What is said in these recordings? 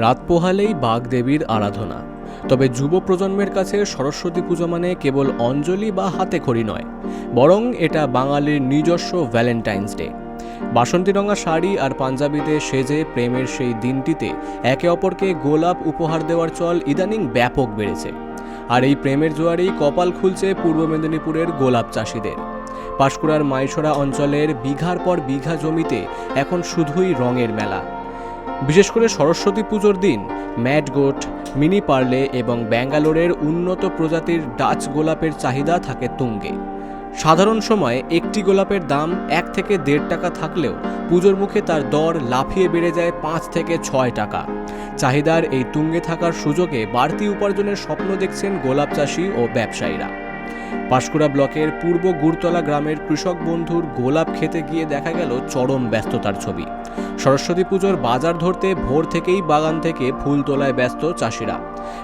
রাত পোহালেই বাগদেবীর আরাধনা। তবে যুব প্রজন্মের কাছে সরস্বতী পুজো মানে কেবল অঞ্জলি বা হাতেখড়ি নয়, বরং এটা বাঙালির নিজস্ব ভ্যালেন্টাইন্স ডে। বাসন্তী রঙা শাড়ি আর পাঞ্জাবিতে সেজে প্রেমের সেই দিনটিতে একে অপরকে গোলাপ উপহার দেওয়ার চল ইদানিং ব্যাপক বেড়েছে। আর এই প্রেমের জোয়ারেই কপাল খুলছে পূর্ব মেদিনীপুরের গোলাপ চাষিদের। পাঁশকুড়ার মাইশোরা অঞ্চলের বিঘার পর বিঘা জমিতে এখন শুধুই রঙের মেলা। বিশেষ করে সরস্বতী পুজোর দিন ম্যাডগোট, মিনি পার্লে এবং ব্যাঙ্গালোরের উন্নত প্রজাতির ডাচ গোলাপের চাহিদা থাকে তুঙ্গে। সাধারণ সময়ে একটি গোলাপের দাম 1 থেকে 1.5 টাকা থাকলেও পুজোর মুখে তার দর লাফিয়ে বেড়ে যায় 5 থেকে 6 টাকা। চাহিদার এই তুঙ্গে থাকার সুযোগে বাড়তি উপার্জনের স্বপ্ন দেখছেন গোলাপ চাষি ও ব্যবসায়ীরা। পাঁশকুড়া ব্লকের পূর্ব গুড়তলা গ্রামের কৃষক বন্ধুর গোলাপ খেতে গিয়ে দেখা গেল চরম ব্যস্ততার ছবি। সরস্বতী পুজোর বাজার ধরতে ভোর থেকেই বাগান থেকে ফুল তোলায় ব্যস্ত চাষিরা।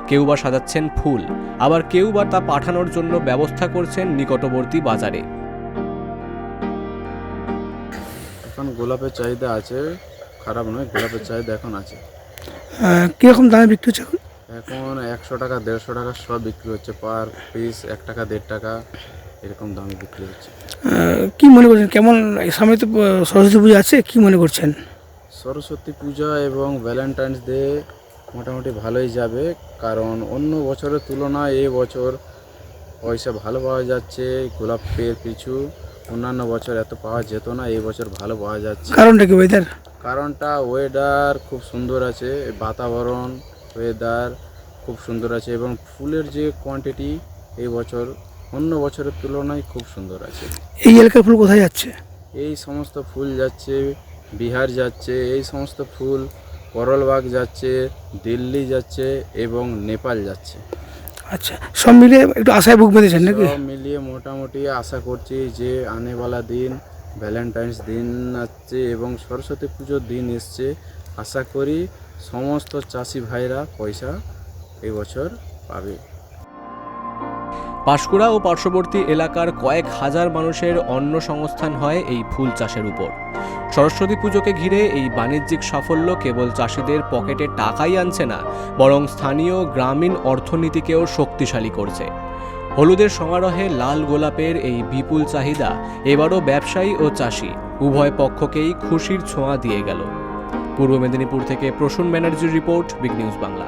কেউ বা সাজাচ্ছেন ফুল, আবার কেউ বা তা পাঠানোর জন্য ব্যবস্থা করছেন নিকটবর্তী বাজারে। এখন গোলাপের চাহিদা আছে, খারাপ নয়, গোলাপের চাহিদা এখন আছে। কীরকম দামে বিক্রি হচ্ছে এখন 100 টাকা 150 টাকা সব বিক্রি হচ্ছে, পার পিস 1 টাকা 1.5 টাকা এরকম দামে বিক্রি হচ্ছে। কি মনে করছেন, কেমন সামনে তো সরস্বতী পুজো আছে, কি মনে করছেন? সরস্বতী পূজা এবং ভ্যালেন্টাইন্স ডে মোটামুটি ভালোই যাবে, কারণ অন্য বছরের তুলনায় এই বছর পয়সা ভালো পাওয়া যাচ্ছে গোলাপের পিছু। অন্যান্য বছর এত পাওয়া যেত না, এই বছর ভালো পাওয়া যাচ্ছে। কারণটা কি ওয়েদার? কারণটা ওয়েদার খুব সুন্দর আছে, বাতাবরণ ওয়েদার খুব সুন্দর আছে এবং ফুলের যে কোয়ান্টিটি এই বছর অন্য বছরের তুলনায় খুব সুন্দর আছে। এই এলাকার ফুল কোথায় যাচ্ছে? এই সমস্ত ফুল যাচ্ছে বিহার যাচ্ছে, এই সমস্ত ফুল করলবাগ যাচ্ছে, দিল্লি যাচ্ছে এবং নেপাল যাচ্ছে। আচ্ছা, সব মিলিয়ে একটু আশায় বুক বেঁধেছেন নাকি? সব মিলিয়ে মোটামুটি আশা করছি যে আনেওয়ালা দিন ভ্যালেন্টাইন্স দিন আসছে এবং সরস্বতী পুজোর দিন এসছে। আশা করি সমস্ত চাষি ভাইরা পয়সা এই বছর পাবে। পাঁশকুড়া ও পার্শ্ববর্তী এলাকার কয়েক হাজার মানুষের অন্ন সংস্থান হয় এই ফুল চাষের উপর। সরস্বতী পুজোকে ঘিরে এই বাণিজ্যিক সাফল্য কেবল চাষিদের পকেটে টাকাই আনছে না, বরং স্থানীয় গ্রামীণ অর্থনীতিকেও শক্তিশালী করছে। হলুদের সমারোহে লাল গোলাপের এই বিপুল চাহিদা এবারও ব্যবসায়ী ও চাষি উভয় পক্ষকেই খুশির ছোঁয়া দিয়ে গেল। পূর্ব মেদিনীপুর থেকে প্রসূন ব্যানার্জির রিপোর্ট, বিগ নিউজ বাংলা।